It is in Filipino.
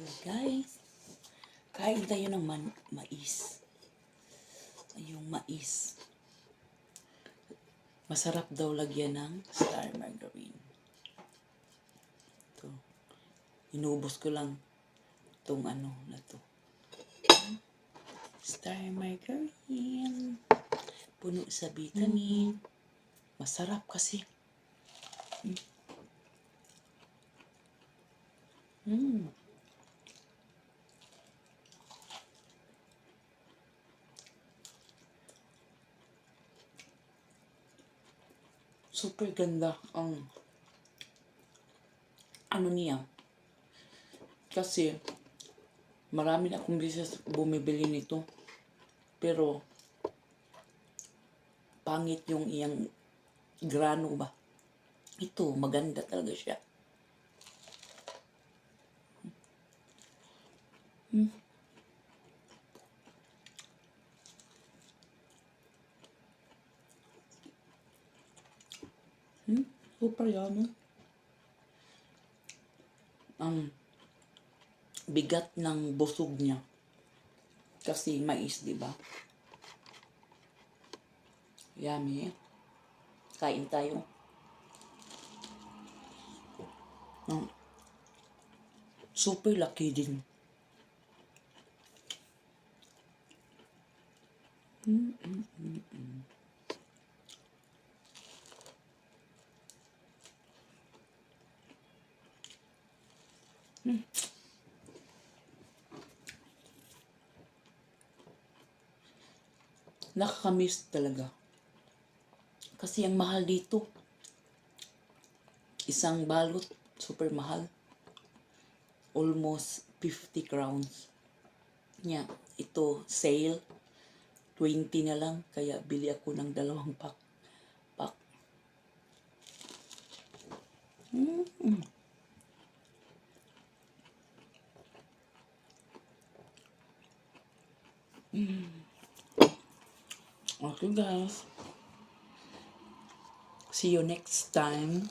Guys, kain tayo ng mais. Yung mais. Masarap daw lagyan ng star margarine. Ito. Inubos ko lang itong ano na to. Star margarine. Puno sa vitamin. Masarap kasi. Super ganda ang ano niya. Kasi marami na akong beses bumibili nito. Pero pangit yung iyang grano ba. Ito, maganda talaga siya. Super yummy. Ang bigat ng busog niya. Kasi mais, di ba? Yummy. Kain tayo. Super laki din. Nakakamiss talaga. Kasi ang mahal dito. Isang balot, super mahal. Almost 50 crowns. Nya, ito, sale. 20 na lang. Kaya bili ako ng 2 pack. Okay guys. See you next time.